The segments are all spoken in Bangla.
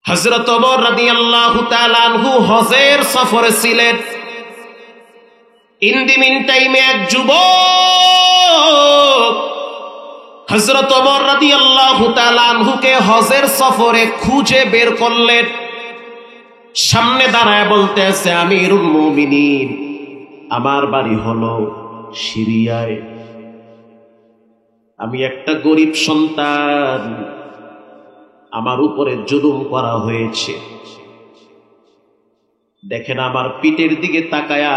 হযরত ওমর রাদিয়াল্লাহু তাআলা আনহু হজের সফরে ছিলেন। ইন দি মিন টাইমে এক যুবক হযরত ওমর রাদিয়াল্লাহু তাআলা আনহুকে হজের সফরে খুঁজে বের করলেন। সামনে দাঁড়ায় বলতেছে, আমিরুল মুমিনিন, আমার বাড়ি হলো সিরিয়ায়, আমি একটা গরিব সন্তান, আমার উপরে জুলুম করা হয়েছে। দেখেন আমার পিঠের দিকে তাকায়া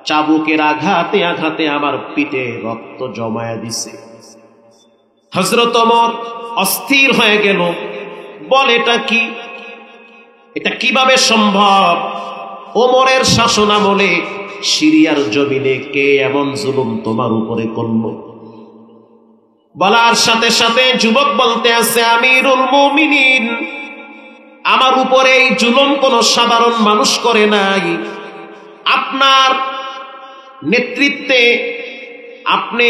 চাবুকের আঘাতে আঘাতে আমার পিঠে রক্ত জমায়া দিছে। হযরত ওমর অস্থির হয়ে গেল, বল এটা কি, এটা কিভাবে সম্ভব? ওমরের শাসনামলে সিরিয়ার জমিনে কে এমন জুলুম তোমার উপরে করল? বলার সাথে সাথে যুবক বলতে আছে, আমিরুল মুমিনিন, আমার উপরে এই জুলুম কোন সাধারণ মানুষ করে নাই। আপনার নেতৃত্বে আপনি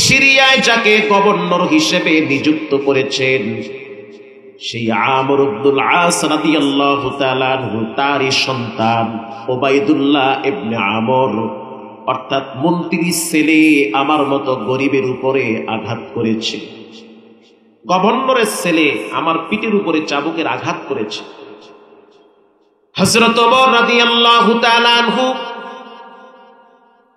সিরিয়ায় যাকে গভর্নর হিসেবে নিযুক্ত করেছেন, সেই আমর ইবনুল আস রাদিয়াল্লাহু তাআলা আনহু, তারই সন্তান উবাইদুল্লাহ ইবনে আমর, অর্থাৎ মন্ত্রীর ছেলে, আমার মতো গরিবের উপরে আঘাত করেছে। গভর্নরের ছেলে আমার পিঠের উপরে চাবুকের আঘাত করেছে। হযরত ওমর রাদিয়াল্লাহু তাআলা আনহু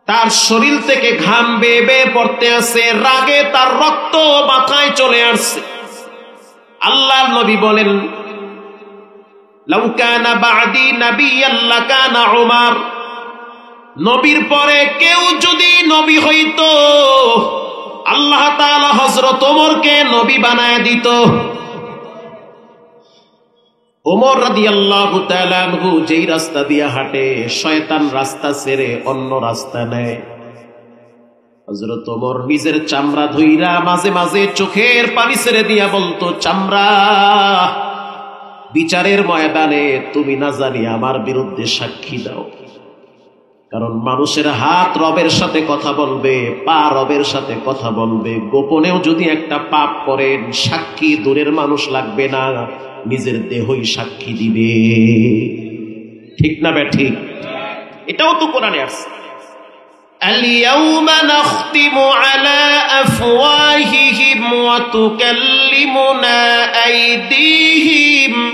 তার শরীর থেকে ঘাম বেয়ে বেয়ে পড়তে আছে, রাগে তার রক্ত মাথায় চলে আসছে। আল্লাহর নবী বলেন, লাউ কানা বা'দি নাবিয়্যান লাকানা উমর, নবীর পরে কেউ যদি নবী হইতো, আল্লাহ তাআলা হযরত ওমরকে নবী বানায় দিত। ওমর রাদিয়াল্লাহু তাআলা আনহু যেই রাস্তা দিয়ে হাঁটে, শয়তান রাস্তা ছেড়ে অন্য রাস্তা নেয়। হযরত ওমর নিজের চামড়া ধইরা মাঝে মাঝে চোখের পানি ছেড়ে দিয়া বলতো, চামড়া, বিচারের ময়দানে তুমি না জানি আমার বিরুদ্ধে সাক্ষী দাও। কারণ মানুষের হাত রবের সাথে কথা বলবে, পা রবের সাথে কথা বলবে। গোপনেও যদি একটা পাপ করেন, সাক্ষী দূরের মানুষ লাগবে না, নিজের দেহই সাক্ষী দিবে। ঠিক না বে ঠিক? এটাও তো কোরআনে আছে। আল-ইয়াওমা নাখতিমু আলা আফওয়াহিহিম ওয়া তুকাল্লিমুনা আইদিহিম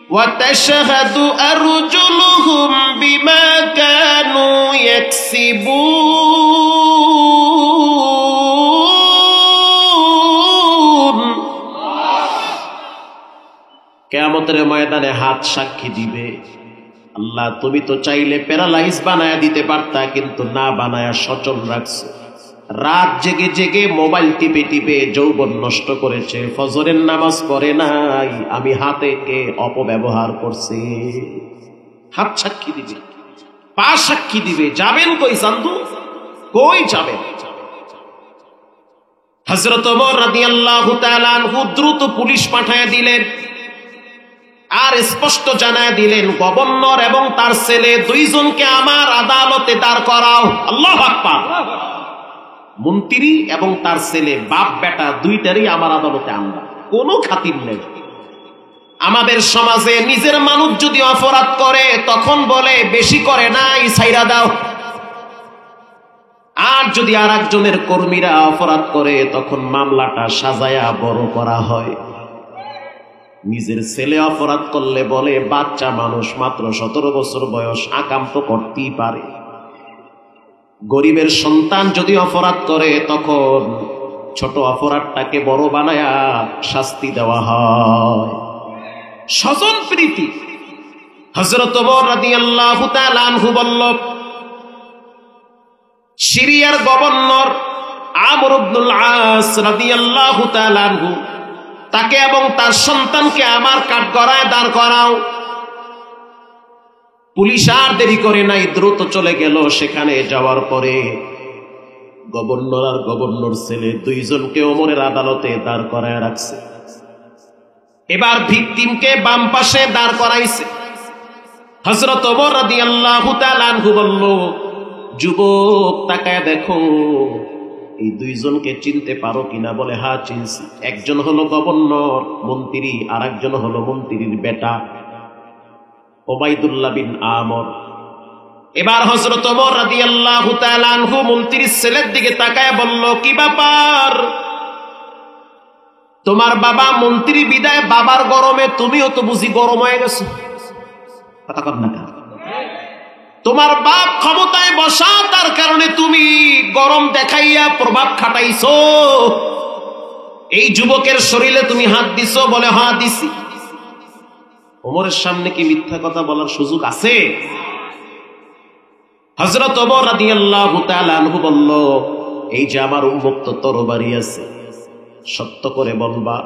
ওয়া তাশহাদু আরজুলুহুম বিমা কানু ইয়াকসিবুন। কিয়ামতের ময়দানে হাত সাক্ষী দিবে। আল্লাহ, তুমি তো চাইলে প্যারালাইজ বানায়া দিতে পারতা, কিন্তু না বানায়া সচল রাখছো। রাত জেগে জেগে মোবাইল টিপে টিপে যৌবন নষ্ট করেছে, ফজরের নামাজ পড়ে নাই, আমি হাতেকে অপব্যবহার করছি। হাত সাক্ষী দিবে, পা সাক্ষী দিবে। যাবেন কই চান্দু, কই যাবেন? হযরত ওমর রাদিয়াল্লাহু তাআলা আনহু দ্রুত পুলিশ পাঠায় দিলেন, আর স্পষ্ট জানায় দিলেন, গভর্নর এবং তার ছেলে দুইজনকে আমার আদালতে দাঁড় করাও। আল্লাহু আকবার। মন্ত্রী এবং তার ছেলে, বাপ বেটা দুইটারই আমার আদালতে আনবা, কোনো খাতির নেই। আমাদের সমাজে নিজের মানুষ যদি অপরাধ করে, তখন বলে বেশি করে নাই, ছাইরা দাও। আর যদি আর একজনের কর্মীরা অপরাধ করে, তখন মামলাটা সাজায়া বড় করা হয়। নিজের ছেলে অপরাধ করলে বলে বাচ্চা মানুষ, মাত্র 17 বছর বয়স, আকাম তো করতেই পারে। গরিবের সন্তান যদি অপরাধ করে, তখন ছোট অপরাধটাকে বড় বানায়া শাস্তি দেওয়া হয়। স্বজন প্রীতি। হযরত ওমর রাদিয়াল্লাহু তাআলা আনহু বলল, সিরিয়ার গভর্নর আমর ইবনুল আস রাদিয়াল্লাহু তাআলা আনহু, তাকে এবং তার সন্তানকে আমার কাঠগড়ায় দাঁড় করাও। পুলিশ আর দেরি করে নাই, দ্রুত চলে গেল। সেখানে যাওয়ার পরে গভর্নর আর গভর্নর ছেলে দুইজনকে ওমরের আদালতে দাঁড় করায় রাখছে। এবার ভিকটিমকে বাম পাশে দাঁড় করাইছে। হযরত ওমর রাদিয়াল্লাহু তাআলা আনহু বলল, যুবক, তাকায় দেখো, এই দুইজনকে চিনতে পারো কিনা? বলে হ্যাঁ চিনছি। একজন হলো গভর্নর মন্ত্রী, আর একজন হলো মন্ত্রীর বেটা ওবাইদুল্লাহ বিন আমর। এবার হযরত ওমর রাদিয়াল্লাহু তাআলা আনহু মন্ত্রীর ছেলের দিকে তাকায় বলল, কি ব্যাপার? তোমার বাবা মন্ত্রী বিদায় বাবার গরমে তুমিও তো বুঝি গরম হয়ে গেছো? কথা কর না। তোমার বাপ ক্ষমতায় বসা, তার কারণে তুমি গরম দেখাইয়া প্রভাব খাটাইছো। এই যুবকের শরীরে তুমি হাত দিছো? বলে হ্যাঁ দিছি। ওমরের সামনে কি মিথ্যা কথা বলার সুযোগ আছে? হযরত ওমর রাদিয়াল্লাহু তাআলা আনহু বলল, এই যে আমার উন্মুক্ত তরবারি আছে, সত্য করে বলবা।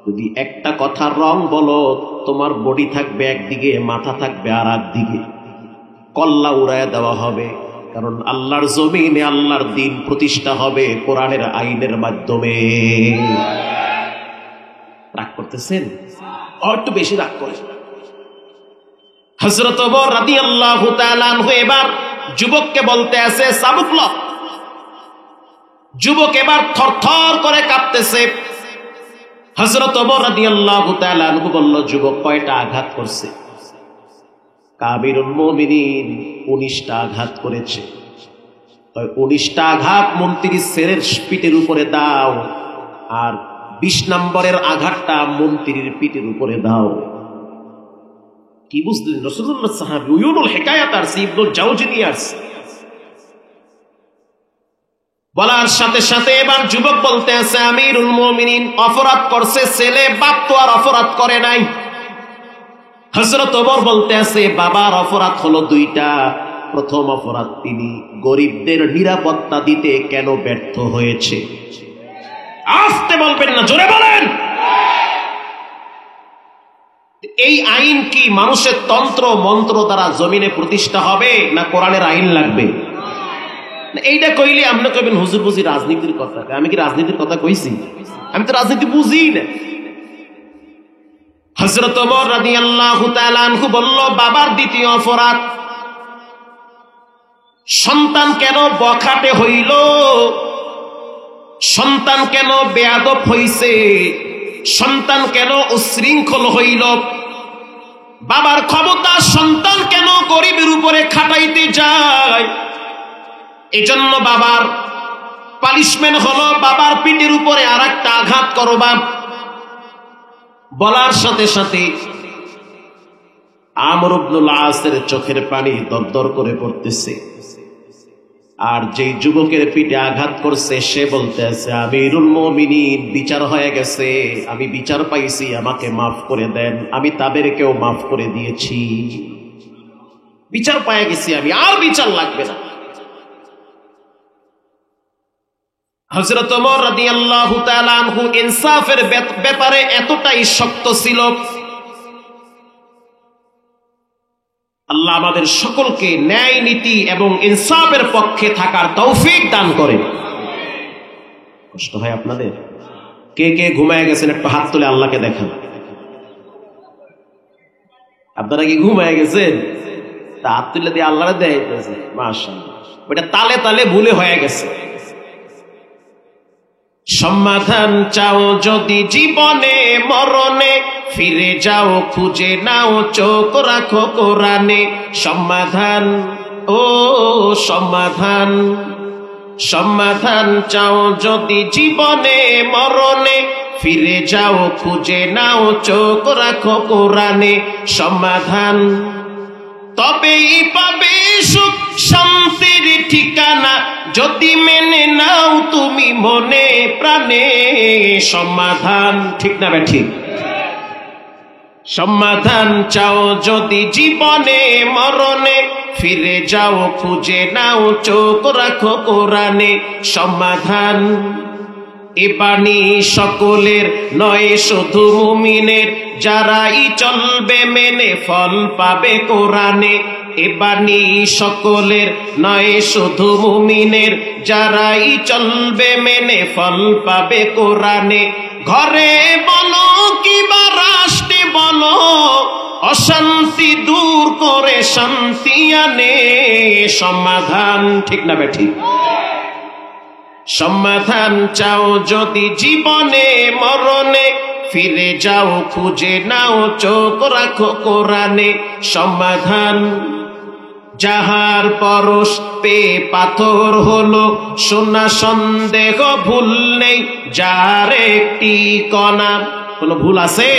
যদি একটা কথার রং বলো, তোমার বডি থাকবে একদিকে, মাথা থাকবে আর একদিকে, কল্লা উড়ায় দেওয়া হবে। কারণ আল্লাহর জমিনে আল্লাহর দ্বীন প্রতিষ্ঠা হবে কোরআনের আইনের মাধ্যমে। রাগ করতেছেন? একটু বেশি রাগ করে। হযরত ওমর রাদিয়াল্লাহু তাআলা আনহু এবার যুবককে বলতে আছে, চাবুক ল। যুবক এবার থরথর করে কাঁপতেছে। হযরত ওমর রাদিয়াল্লাহু তাআলা আনহু বলল, যুবক কয়টা আঘাত করছে? আমিরুল মুমিনিন 19টা আঘাত করেছে। 19টা আঘাত মন্ত্রীর ছেলের পিঠের উপরে দাও, আর 20 নম্বরের আঘাতটা মন্ত্রীর পিঠের উপরে দাও। কি বুঝলেন? রাসূলুল্লাহ সাহাবী উয়ুনুল হিকায়াত আর ইবনুল জাওজি নিয়ে আসছে। বলার সাথে সাথে এবার যুবক বলতে আছে, আমিরুল মুমিনিন অপরাধ করছে ছেলে, বাপ তো আর অপরাধ করে নাই। হযরত ওমর বলতে আছে, বাবার অপরাধ হলো 2টা। প্রথম অপরাধ, তিনি গরিবদের নিরাপত্তা দিতে কেন ব্যর্থ হয়েছে। আস্তে বলবেন না, জোরে বলেন। এই আইন কি মানুষের তন্ত্র মন্ত্র দ্বারা জমিনে প্রতিষ্ঠা হবে, না কোরআনের আইন লাগবে? এইটা কইলে আপনি কইবেন হুজুর বুঝি রাজনীতির কথা। আমি কি রাজনীতির কথা কইছি? আমি তো রাজনীতি বুঝি না। হযরত ওমর রাদিয়াল্লাহু তাআলা আনহু বলল, বাবার দ্বিতীয় অপরাধ, সন্তান কেন বখাটে হইল, সন্তান কেন বেয়াদব হইছে, সন্তান কেন উশৃঙ্খল হইল, বাবার ক্ষমতা সন্তান কেন গরিবের উপরে খাটাইতে যায়। এজন্য বাবার পানিশমেন্ট হলো বাবার পিঠের উপরে আরেকটা আঘাত করবা। বলার সাথে সাথে আমর ইবনুল আসের চোখের পানি দরদর করে পড়তেছে। আর যেই যুবকের পিঠে আঘাত করছে সে বলতে আছে, আমিরুল মুমিনিন বিচার হয়ে গেছে, আমি বিচার পাইছি, আমাকে মাফ করে দেন। আমি তাদেরকেও মাফ করে দিয়েছি, বিচার পেয়ে গেছি আমি, আর বিচার লাগবে না। হযরত ওমর রাদিয়াল্লাহু তাআলা আনহু ইনসাফের ব্যাপারে এতটাই শক্ত ছিল। আল্লাহ আমাদের সকলকে ন্যায় নীতি এবং ইনসাফের পক্ষে থাকার তৌফিক দান করেন। কষ্ট হয় আপনাদের? কে কে ঘুমায় গেছেন একটু হাত তুলে আল্লাহকে দেখান। আপনারা কি ঘুমায় গেছেন? তা হাত তুলে দিয়ে আল্লাহরে দেখাইতেছে, মাশাআল্লাহ। ওটা তালে তালে ভুলে হয়ে গেছে। সমাধান চাও যদি জীবনে মরণে, ফিরে যাও খুঁজে নাও চোখ রাখো কোরআনে। সমাধান, ও সমাধান, সমাধান চাও যদি জীবনে মরণে, ফিরে যাও খুঁজে নাও চোখ রাখো কোরআনে। সমাধান, তবেই পাবে সুখ শান্তির ঠিকানা, যদি মেনে নাও তুমি মনে প্রাণে। সমাধান, ঠিক না ঠিক? সমাধান চাও যদি জীবনে মরণে, ফিরে যাও খুঁজে নাও চোখ রাখো কোরআনে। সমাধান, এ বাণী সকলের নয় শুধু মুমিনের, যারাই চলবে মেনে ফল পাবে কোরআনে। এ বাণী সকলের নয় শুধু মুমিনের, যারাই চলবে মেনে ফল পাবে কোরআনে। ঘরে বলো কিবা রাষ্ট্রে বলো, অশান্তি দূর করে শান্তি আনে। সমাধান, ঠিক না বেঠিক? সমাধান চাও যদি জীবনে মরণে, ফিরে যাও খুঁজে নাও চোখ রাখো কোরআনে। সমাধান যাহার পরশ পেয়ে পাথর হলো, সোনা সন্দেহ ভুল নেই যার একটি কণা। কোনো ভুল আছে?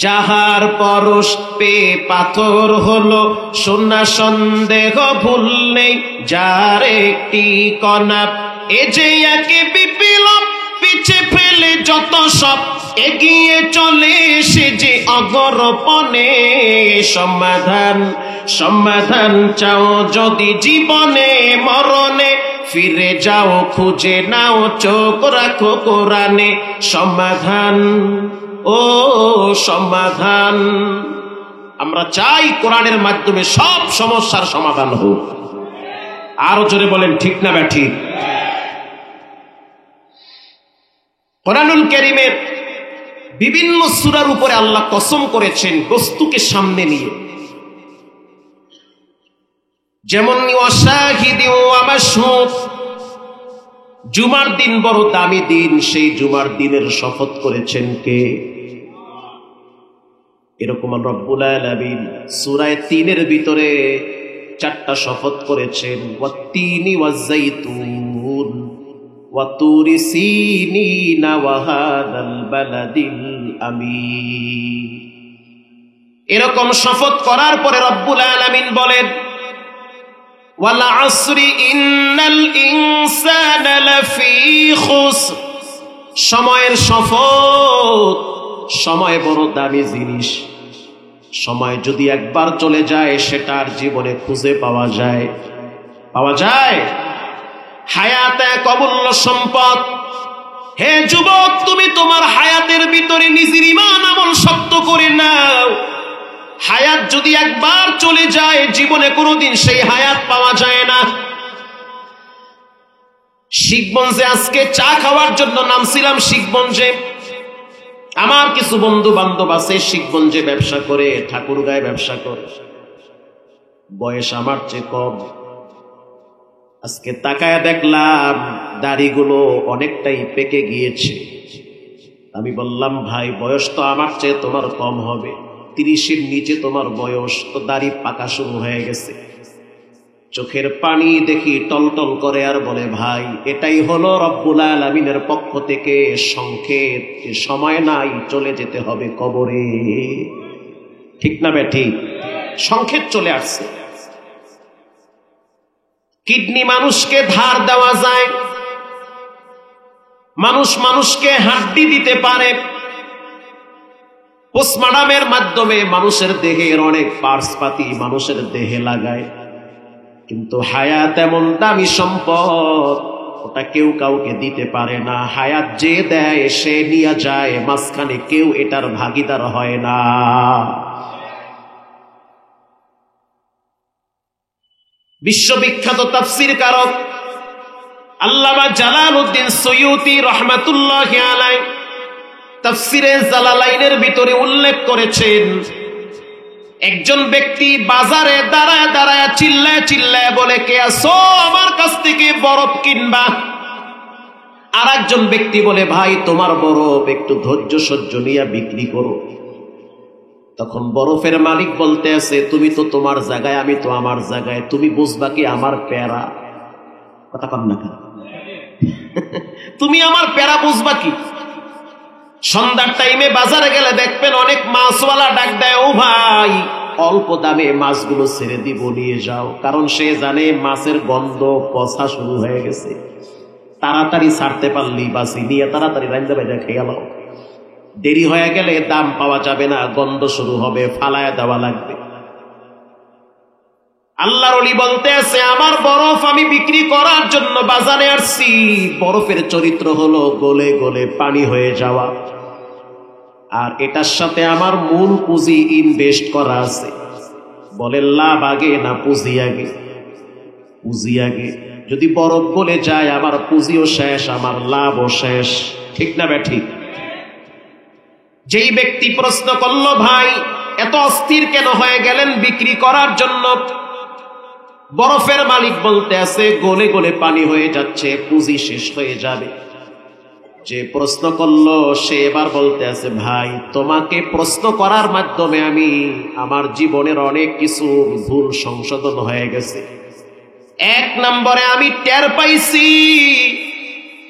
যাহার পরশ পেয়ে পাথর হলো, সোনা সন্দেহ ভুল নেই যার একটি কণা। এ যে একে বিপ্লব পিছে ফেলে যত সব, এগিয়ে চলে সে যে অগরপনে। সমাধান সমাধান চাও যদি জীবনে মরণে, ফিরে যাও খুঁজে নাও চোখ রাখো কোরআনে। সমাধান ও সমাধান, আমরা চাই কোরআনের মাধ্যমে সব সমস্যার সমাধান হোক। আরো জোরে বলেন ঠিক না ব্যাঠিক? কোরআনুল কারীমের বিভিন্ন সূরার উপরে আল্লাহ কসম করেছেন বস্তুকে সামনে নিয়ে। যেমন ওয়াশাহিদিন ওয়া মাশহুদ, জুমার দিন বড় দামি দিন, সেই জুমার দিনের শপথ করেছেন কে? এরকম রব্বুল আলামিন সূরা ৩ এর ভিতরে ৪টা শপথ করেছেন। ওয়াত্তিনি ওয়াজ্জাইতুন ওয়া তুরি সিনিনা ওয়া হাদাল বালাদিল আমিন। এরকম শপথ করার পরে রব্বুল আলামিন বলেন ওয়াল আসরি ইন্নাল ইনসানা লাফি খুসর। সময়ের শপথ। সময় বড় দামি জিনিস। সময় যদি একবার চলে যায় সেটা আর জীবনে খুঁজে পাওয়া যায়? পাওয়া যায়? হায়াত এক অমূল্য সম্পদ। হে যুবক, তুমি তোমার হায়াতের ভিতরে নিজের ঈমান আমল শক্ত করে নাও। হায়াত যদি একবার চলে যায় জীবনে কোনোদিন সেই হায়াত পাওয়া যায় না। শিখগঞ্জে আজকে চা খাওয়ার জন্য নামছিলাম। শিখগঞ্জে আমার কিছু বন্ধু বান্ধব আছে, শিখগঞ্জে ব্যবসা করে, ঠাকুরগাঁয়ে ব্যবসা করে। বয়স আমার চেয়ে কম। আজকে তাকায় দেখলাম দাড়িগুলো অনেকটাই পেকে গিয়েছে। আমি বললাম, ভাই বয়স তো আমার চেয়ে তোমার কম হবে, ৩০-এর নিচে তোমার বয়স, তো দাড়ি পাকা শুরু হয়ে গেছে। চোখের পানি দেখি টলটল করে আর বলে, ভাই এটাই হলো রব্বুল আলামিনের পক্ষ থেকে সংকেত যে সময় নাই, চলে যেতে হবে কবরে। ঠিক না বেঠিক? সংকেত চলে আসছে। কিডনি মানুষকে ধার দেওয়া যায়, মানুষ মানুষকে হাড্ডি দিতে পারে। পোস্টমর্টমের মাধ্যমে মানুষের দেহের অনেক পার্টস পাতি মানুষের দেহে লাগায়, কিন্তু হায়াত এমন দামি সম্পদ, ওটা কেউ কাউকে দিতে পারে না। হায়াত যে দেয় সে নিয়ে যায়, মাঝখানে কেউ এটার ভাগীদার হয় না। বিশ্ববিখ্যাত তাফসীর কারক আল্লামা জালালউদ্দিন সৈয়ুতী রাহমাতুল্লাহি আলাইহি তাফসীরে জালালাইনের ভিতরে উল্লেখ করেছেন, একজন ব্যক্তি বাজারে দাঁড়ায় দাঁড়ায় চিল্লায় চিল্লায় বলে, কে আসো আমার কাছ থেকে বরফ কিনবা? আর একজন ব্যক্তি বলে, ভাই তোমার বরফ একটু ধৈর্য সহ্য নিয়ে বিক্রি করো। তখন বরফের মালিক বলতে আছে, তুমি তো তোমার জায়গায়, আমি তো আমার জায়গায়, তুমি বুঝবা কি আমার প্যারা? কথা কম না কেন? তুমি আমার প্যারা বুঝবা কি? সন্ধ্যার টাইমে বাজারে গেলে দেখবেন অনেক মাছওয়ালা ডাক দেয়, ও ভাই অল্প দামে মাছগুলো ছেড়ে দিব, নিয়ে যাও। কারণ সে জানে মাছের গন্ধ পচা শুরু হয়ে গেছে, তাড়াতাড়ি ছাড়তে পারলেই বাসি, নিয়ে তাড়াতাড়ি রান্না বাজা খেয়ে নাও। দেরি হয়ে গেলে দাম পাওয়া যাবে না, গন্ধ শুরু হবে, ফালায় দেওয়া লাগবে। আল্লাহর ওলি বলতে আছে, আমার বরফ আমি বিক্রি করার জন্য বাজারে আসছি। বরফের চরিত্র হলো গলে গলে পানি হয়ে যাওয়া, আর এটার সাথে আমার মূল পুঁজি ইনভেস্ট করা আছে। বলে লাভ আগে না পুঁজি আগে? পুঁজি আগে। যদি বরফ গলে যায় আমার পুঁজিও শেষ, আমার লাভও শেষ। ঠিক না ব্যাঠিক? যেই ব্যক্তি প্রশ্ন করলো, ভাই এত অস্থির কেন হয়ে গেলেন বিক্রি করার জন্য? বরফের মালিক বলতে আছে গলে গলে পানি হয়ে যাচ্ছে, পুঁজি শেষ হয়ে যাবে। যে প্রশ্ন করলো সে এবার বলতে আছে, ভাই তোমাকে প্রশ্ন করার মাধ্যমে আমি আমার জীবনের অনেক কিছু ভুল সংশোধন হয়ে গেছে। এক নম্বরে আমি টের পাইছি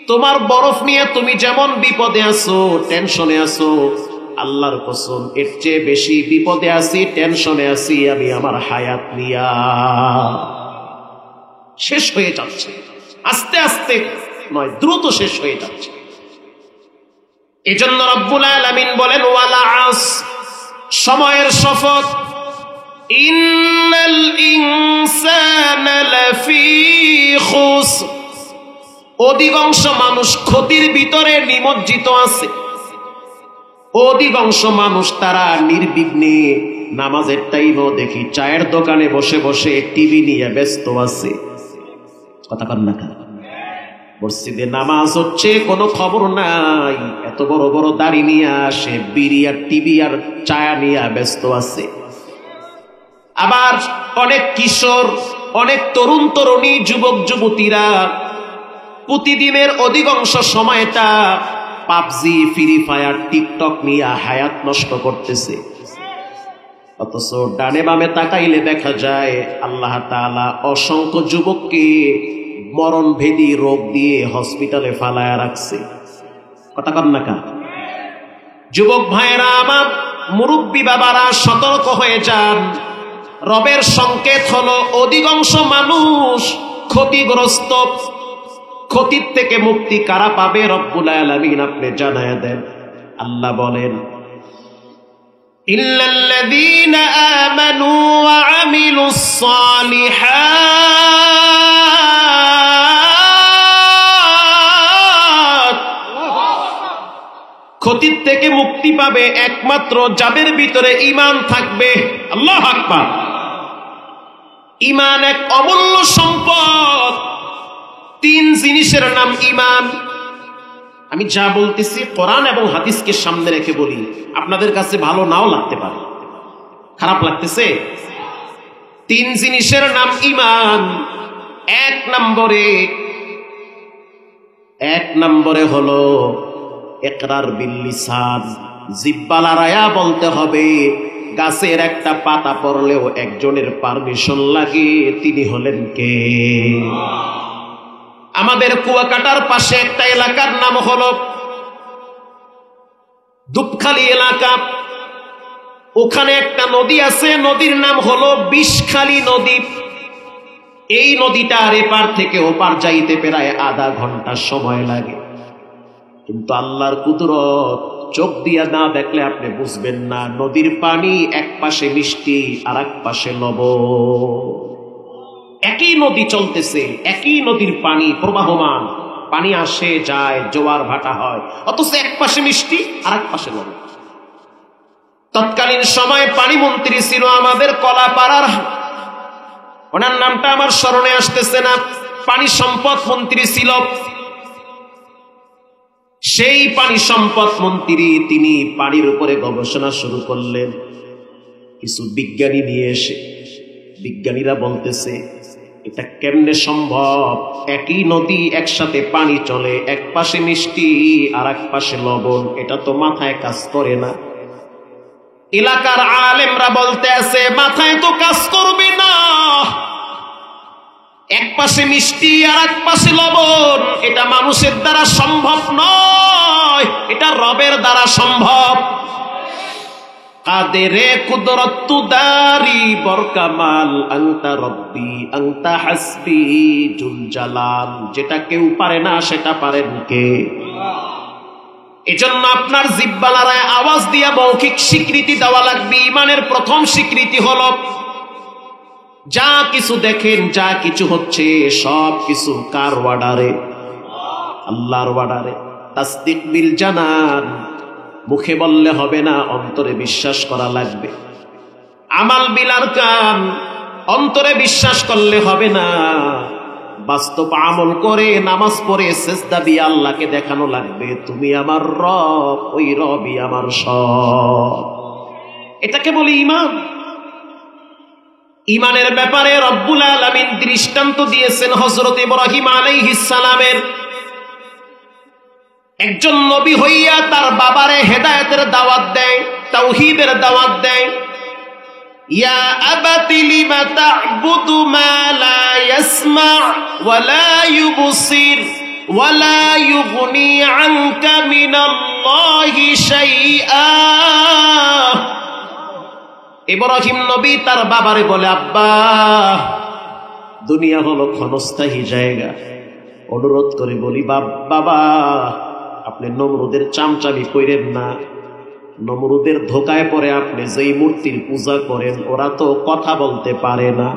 তোমার বরফ নিয়ে তুমি যেমন বিপদে আছো, টেনশনে আছো, আল্লাহর কসম এর চেয়ে বেশি বিপদে আছি, টেনশনে আছি আমি আমার হায়াত নিয়া। শেষ হয়ে যাচ্ছে, আস্তে আস্তে নয়, দ্রুত শেষ হয়ে যাচ্ছে। এজন্য রব্বুল আলামিন বলেন ওয়ালা আস, সময়ের শপথ, ইন্নাল ইনসানা লাফি খুসর, অধিকাংশ মানুষ ক্ষতির ভিতরে নিমজ্জিত আছে। অধিকাংশ মানুষ তারা নির্বিঘ্নে নামাজের টাইমও দেখি চায়ের দোকানে বসে বসে টিভি নিয়ে ব্যস্ত আছে। কথা কন না কেন? মসজিদে নামাজ হচ্ছে কোনো খবর নাই, এত বড় বড় দাড়ি নিয়ে আসে বিড়ি আর টিভি আর চায়া নিয়ে ব্যস্ত আছে। আবার অনেক কিশোর, অনেক তরুণ তরুণী, যুবক যুবতীরা প্রতিদিনের অধিকাংশ সময়টা পাবজি, ফ্রি ফায়ার, টিকটক নিয়ে হায়াত নষ্ট করতেছে। অথচ ডানে বামে তাকাইলে দেখা যায় আল্লাহ তাআলা অসংখ্য যুবককে মরণভেদী রোগ দিয়ে হসপিটালে ফালায়া রাখছে। কথা কন না কেন? যুবক ভাইরা আমার, মুরব্বী বাবারা সতর্ক হয়ে যান। রবের সংকেত হলো অধিকাংশ মানুষ ক্ষতিগ্রস্ত। ক্ষতির থেকে মুক্তি কারা পাবে? রব্বুল আলামিন আপনি জানায়া দেন। আল্লাহ বলেন ইল্লাল্লাযীনা আমানু ওয়া আমিলুস সালিহাত, ক্ষতির থেকে মুক্তি পাবে একমাত্র যাদের ভিতরে ঈমান থাকবে। আল্লাহু আকবার। ঈমান এক অমূল্য সম্পদ। তিন জিনিসের নাম ঈমান। আমি যা বলতেছি কোরআন এবং হাদিসকে সামনে রেখে বলি, আপনাদের কাছে ভালো নাও লাগতে পারে, খারাপ লাগতেছে। তিন জিনিসের নাম ঈমান। এক নম্বরে হলো ইকরার বিল লিসান, জিহ্বা লড়াইয়া বলতে হবে। গাছের একটা পাতা পড়লেও একজনের পারমিশন লাগে, তিনি হলেন কে? আমাদের কুয়াকাটার পাশে একটা এলাকার নাম হলো দুপখালি এলাকা। ওখানে একটা নদী আছে, নদীর নাম হলো বিষখালী নদী। এই নদীটার এপার থেকে ওপার যাইতে প্রায় আধা ঘন্টা সময় লাগে। কিন্তু আল্লাহর কুদরত, চোখ দিয়া না দেখলে আপনি বুঝবেন না। নদীর পানি এক পাশে মিষ্টি আর এক পাশে লবণ। একই নদী চলতেছে, একই নদীর পানি প্রবাহমান, পানি আসে যায়, জোয়ার ভাটা হয়, অথচ এক পাশে মিষ্টি আর এক পাশে লবণ। তৎকালীন সময় পানি মন্ত্রী ছিল আমাদের কলাপাড়ার, ওনার নামটা আমার স্মরণে আসতেছে না, পানি সম্পদ মন্ত্রী ছিল। সেই পানি সম্পদ মন্ত্রী তিনি পানির উপরে গবেষণা শুরু করলেন। কিছু বিজ্ঞানী নিয়ে এসে বিজ্ঞানীরা বলতেছে এটা কেমনে সম্ভব? একই নদী, একসাথে পানি চলে, এক পাশে মিষ্টি আর এক পাশে লবণ, এটা তো মাথায় কাজ করে না। এলাকার আলেমরা বলতে আছে মাথায় তো কাজ করবে না, এক পাশে মিষ্টি আর এক পাশে লবণ, এটা মানুষের দ্বারা সম্ভব নয়, এটা রবের দ্বারা সম্ভব। কাদেরে কুদরত দারি বরকামাল আনতা রব্বি আনতা হাসবি জুল জালাল, যেটা কেউ পারে না সেটা পারেন কে? এজন্য আপনার জিহ্বা লড়ায় আওয়াজ দিয়া মৌখিক স্বীকৃতি দেওয়া লাগবে। ঈমানের প্রথম স্বীকৃতি হলো যা কিছু দেখেন, যা কিছু হচ্ছে সব কিছু কার ওয়ার্ডারে? আল্লাহর ওয়ার্ডারে। তাসদিক বিল জানান, মুখে বললে হবে না, অন্তরে বিশ্বাস করা লাগবে। আমাল বিল আরকান, অন্তরে বিশ্বাস করলে হবে না, বাস্তব আমল করে নামাজ পড়ে সিজদা দিয়ে আল্লাহকে দেখানো লাগবে তুমি আমার রব, ওই রবই আমার সব। এটাকে বলি ঈমান। ইমানের ব্যাপারে রব্বুল আলামিন দৃষ্টান্ত দিয়েছেন হযরত ইব্রাহিম আলাইহিস সালামের। একজন নবী হইয়া তার বাবারে হেদায়েতের দাওয়াত দেয়, তাওহীদের দাওয়াত দেয়। ইয়া আবাতি লিমা তা'বুদু মা লা ইয়াসমা' ওয়া লা ইউবসির ওয়া লা ইউগনি আনকা মিনাল্লাহি শাইআ। ইব্রাহিম নবী তার বাবারে বলে, আব্বা, দুনিয়া হলো ক্ষণস্থায়ী জায়গা, অনুরোধ করে বলি বাবা, আপনি নমরুদের চামচামি কইরেন না। নমরুদের ধোকায় পড়ে আপনি যেই মূর্তির পূজা করেন, ওরা তো কথা বলতে পারে না।